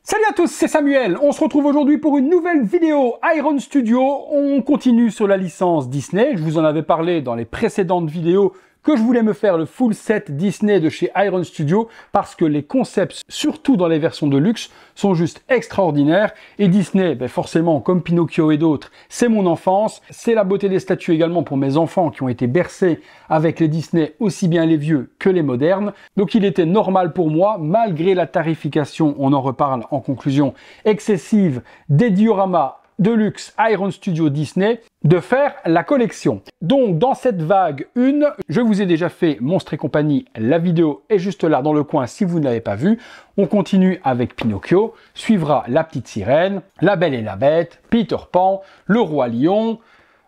Salut à tous, c'est Samuel. On se retrouve aujourd'hui pour une nouvelle vidéo Iron Studio. On continue sur la licence Disney. Je vous en avais parlé dans les précédentes vidéos que je voulais me faire le full set Disney de chez Iron Studio parce que les concepts, surtout dans les versions de luxe, sont juste extraordinaires. Et Disney, forcément, comme Pinocchio et d'autres, c'est mon enfance. C'est la beauté des statues également pour mes enfants qui ont été bercés avec les Disney, aussi bien les vieux que les modernes. Donc il était normal pour moi, malgré la tarification, on en reparle en conclusion, excessive des dioramas de luxe Iron Studio Disney, de faire la collection. Donc dans cette vague 1, je vous ai déjà fait Monstres et compagnie, la vidéo est juste là dans le coin si vous ne l'avez pas vue. On continue avec Pinocchio, suivra La Petite Sirène, La Belle et la Bête, Peter Pan, Le Roi Lion,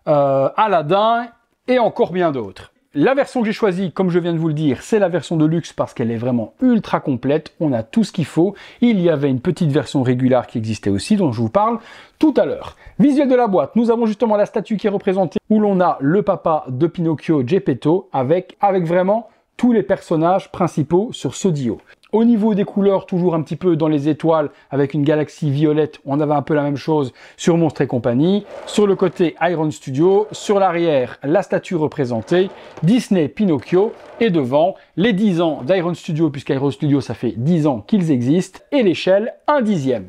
Aladdin et encore bien d'autres. La version que j'ai choisie, comme je viens de vous le dire, c'est la version de luxe parce qu'elle est vraiment ultra complète. On a tout ce qu'il faut. Il y avait une petite version régulière qui existait aussi, dont je vous parle tout à l'heure. Visuel de la boîte, nous avons justement la statue qui est représentée, où l'on a le papa de Pinocchio, Geppetto, avec vraiment tous les personnages principaux sur ce dio. Au niveau des couleurs, toujours un petit peu dans les étoiles, avec une galaxie violette, on avait un peu la même chose sur Monstres et compagnie. Sur le côté, Iron Studio. Sur l'arrière, la statue représentée, Disney, Pinocchio. Et devant, les 10 ans d'Iron Studio, puisqu'Iron Studio, ça fait 10 ans qu'ils existent. Et l'échelle, 1/10.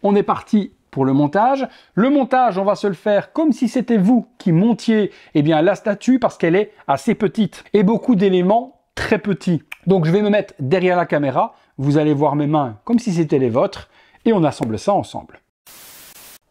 On est parti pour le montage. Le montage, on va se le faire comme si c'était vous qui montiez la statue, parce qu'elle est assez petite. Et beaucoup d'éléments très petits. Donc je vais me mettre derrière la caméra, vous allez voir mes mains comme si c'était les vôtres, et on assemble ça ensemble.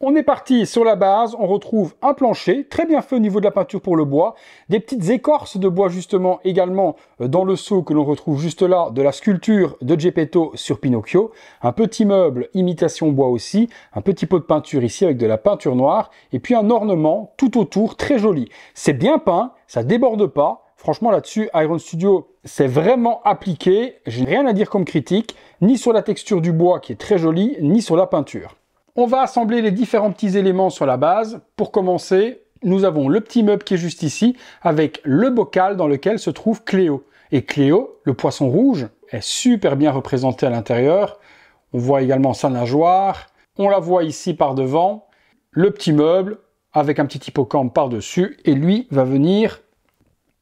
On est parti sur la base, on retrouve un plancher, très bien fait au niveau de la peinture pour le bois, des petites écorces de bois justement également dans le seau que l'on retrouve juste là, de la sculpture de Geppetto sur Pinocchio, un petit meuble imitation bois aussi, un petit pot de peinture ici avec de la peinture noire, et puis un ornement tout autour très joli. C'est bien peint, ça déborde pas. Franchement, là-dessus, Iron Studio, c'est vraiment appliqué. Je n'ai rien à dire comme critique, ni sur la texture du bois qui est très jolie, ni sur la peinture. On va assembler les différents petits éléments sur la base. Pour commencer, nous avons le petit meuble qui est juste ici, avec le bocal dans lequel se trouve Cléo. Et Cléo, le poisson rouge, est super bien représenté à l'intérieur. On voit également sa nageoire. On la voit ici par devant. Le petit meuble, avec un petit hippocampe par-dessus. Et lui va venir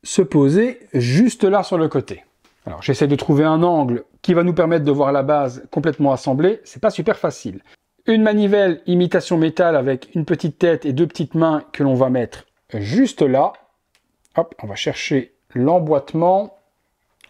se poser juste là sur le côté. Alors j'essaie de trouver un angle qui va nous permettre de voir la base complètement assemblée, c'est pas super facile. Une manivelle imitation métal avec une petite tête et deux petites mains que l'on va mettre juste là. Hop, on va chercher l'emboîtement.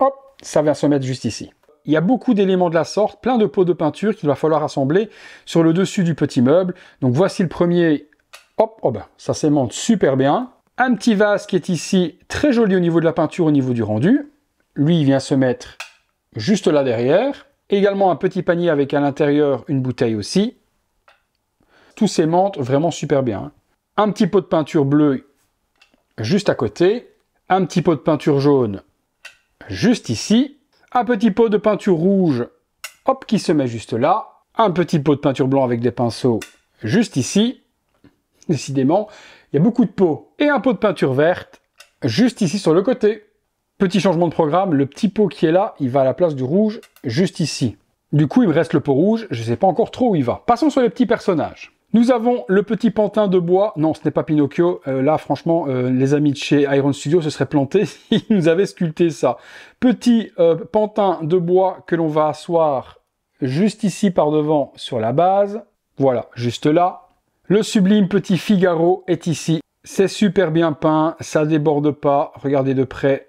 Hop, ça vient se mettre juste ici. Il y a beaucoup d'éléments de la sorte, plein de pots de peinture qu'il va falloir assembler sur le dessus du petit meuble. Donc voici le premier. Hop, oh ben, ça s'aimante super bien. Un petit vase qui est ici, très joli au niveau de la peinture, au niveau du rendu. Lui, il vient se mettre juste là derrière. Également un petit panier avec à l'intérieur une bouteille aussi. Tout s'aimante vraiment super bien. Un petit pot de peinture bleue juste à côté. Un petit pot de peinture jaune juste ici. Un petit pot de peinture rouge, hop, qui se met juste là. Un petit pot de peinture blanc avec des pinceaux juste ici. Décidément, il y a beaucoup de pots et un pot de peinture verte juste ici sur le côté. Petit changement de programme, le petit pot qui est là, il va à la place du rouge juste ici. Du coup, il me reste le pot rouge, je ne sais pas encore trop où il va. Passons sur les petits personnages. Nous avons le petit pantin de bois. Non, ce n'est pas Pinocchio. Là, franchement, les amis de chez Iron Studio se seraient plantés s'ils nous avaient sculpté ça. Petit pantin de bois que l'on va asseoir juste ici par devant sur la base. Voilà, juste là. Le sublime petit Figaro est ici. C'est super bien peint, ça déborde pas. Regardez de près,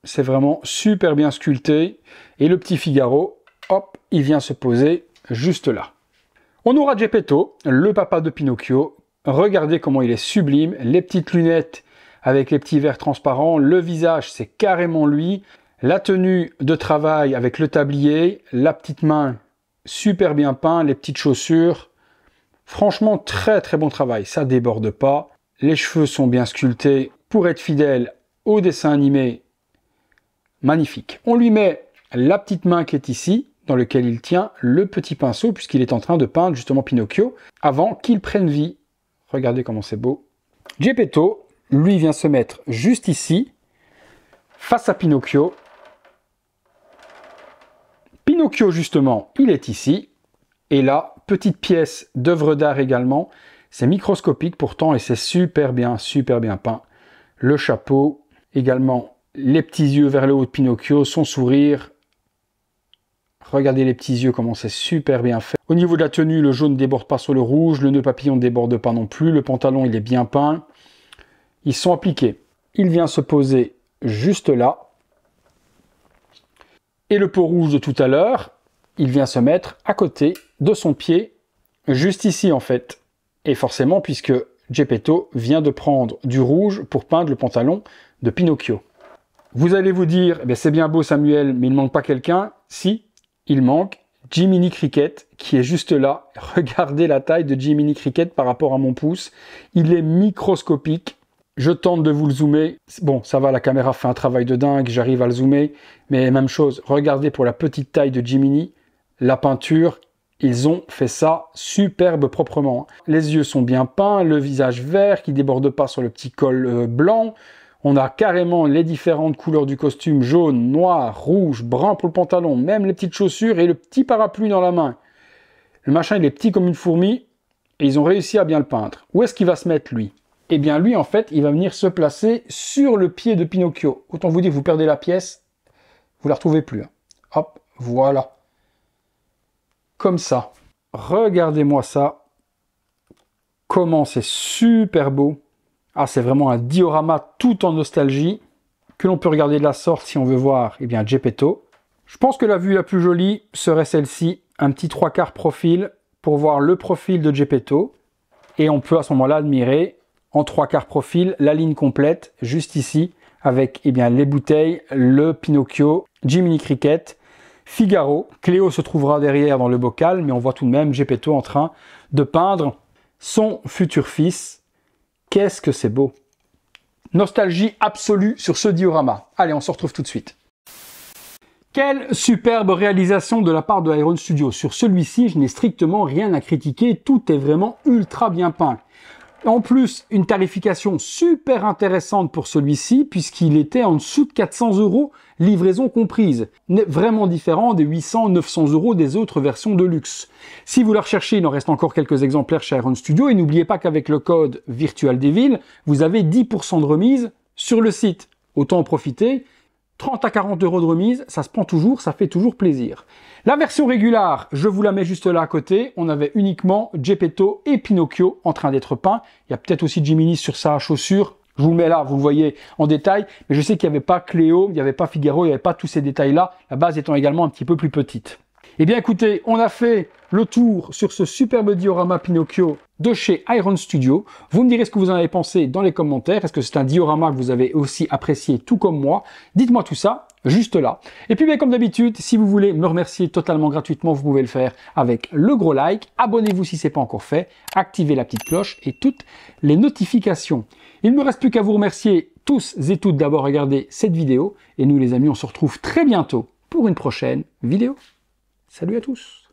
c'est vraiment super bien sculpté. Et le petit Figaro, hop, il vient se poser juste là. On aura Geppetto, le papa de Pinocchio. Regardez comment il est sublime. Les petites lunettes avec les petits verres transparents. Le visage, c'est carrément lui. La tenue de travail avec le tablier. La petite main, super bien peint. Les petites chaussures. Franchement, très très bon travail, ça déborde pas. Les cheveux sont bien sculptés pour être fidèle au dessin animé. Magnifique. On lui met la petite main qui est ici, dans lequel il tient le petit pinceau, puisqu'il est en train de peindre justement Pinocchio, avant qu'il prenne vie. Regardez comment c'est beau. Geppetto, lui, vient se mettre juste ici, face à Pinocchio. Pinocchio, justement, il est ici. Et là, petite pièce d'œuvre d'art également. C'est microscopique pourtant et c'est super bien peint. Le chapeau, également les petits yeux vers le haut de Pinocchio, son sourire. Regardez les petits yeux, comment c'est super bien fait. Au niveau de la tenue, le jaune ne déborde pas sur le rouge, le nœud papillon ne déborde pas non plus, le pantalon il est bien peint. Ils sont appliqués. Il vient se poser juste là. Et le pot rouge de tout à l'heure, il vient se mettre à côté de son pied, juste ici en fait. Et forcément, puisque Geppetto vient de prendre du rouge pour peindre le pantalon de Pinocchio. Vous allez vous dire, eh c'est bien beau Samuel, mais il ne manque pas quelqu'un. Si, il manque Jiminy Cricket, qui est juste là. Regardez la taille de Jiminy Cricket par rapport à mon pouce. Il est microscopique. Je tente de vous le zoomer. Bon, ça va, la caméra fait un travail de dingue, j'arrive à le zoomer. Mais même chose, regardez pour la petite taille de Jiminy, la peinture, ils ont fait ça superbe proprement. Les yeux sont bien peints, le visage vert qui ne déborde pas sur le petit col blanc. On a carrément les différentes couleurs du costume, jaune, noir, rouge, brun pour le pantalon, même les petites chaussures et le petit parapluie dans la main. Le machin, il est petit comme une fourmi et ils ont réussi à bien le peindre. Où est-ce qu'il va se mettre, lui? Eh bien, lui, en fait, il va venir se placer sur le pied de Pinocchio. Autant vous dire, vous perdez la pièce, vous la retrouvez plus. Hop, voilà. Comme ça. Regardez-moi ça. Comment c'est super beau. Ah, c'est vraiment un diorama tout en nostalgie, que l'on peut regarder de la sorte si on veut voir, eh bien, Geppetto. Je pense que la vue la plus jolie serait celle-ci, un petit 3/4 profil pour voir le profil de Geppetto. Et on peut à ce moment-là admirer en 3/4 profil la ligne complète, juste ici, avec eh bien, les bouteilles, le Pinocchio, Jiminy Cricket, Figaro. Cléo se trouvera derrière dans le bocal, mais on voit tout de même Geppetto en train de peindre son futur fils. Qu'est-ce que c'est beau! Nostalgie absolue sur ce diorama. Allez, on se retrouve tout de suite. Quelle superbe réalisation de la part de Iron Studio. Sur celui-ci, je n'ai strictement rien à critiquer. Tout est vraiment ultra bien peint. En plus, une tarification super intéressante pour celui-ci, puisqu'il était en dessous de 400 €, livraison comprise. Vraiment différent des 800-900 € des autres versions de luxe. Si vous la recherchez, il en reste encore quelques exemplaires chez Iron Studio, et n'oubliez pas qu'avec le code VirtualDevil, vous avez 10% de remise sur le site. Autant en profiter. 30 à 40 € de remise, ça se prend toujours, ça fait toujours plaisir. La version régulière, je vous la mets juste là à côté. On avait uniquement Geppetto et Pinocchio en train d'être peints. Il y a peut-être aussi Jiminy sur sa chaussure. Je vous le mets là, vous le voyez en détail. Mais je sais qu'il n'y avait pas Cléo, il n'y avait pas Figaro, il n'y avait pas tous ces détails-là. La base étant également un petit peu plus petite. Eh bien écoutez, on a fait le tour sur ce superbe diorama Pinocchio de chez Iron Studio. Vous me direz ce que vous en avez pensé dans les commentaires. Est-ce que c'est un diorama que vous avez aussi apprécié tout comme moi? Dites-moi tout ça juste là. Et puis bien comme d'habitude, si vous voulez me remercier totalement gratuitement, vous pouvez le faire avec le gros like. Abonnez-vous si ce n'est pas encore fait. Activez la petite cloche et toutes les notifications. Il ne me reste plus qu'à vous remercier tous et toutes d'avoir regardé cette vidéo. Et nous les amis, on se retrouve très bientôt pour une prochaine vidéo. Salut à tous!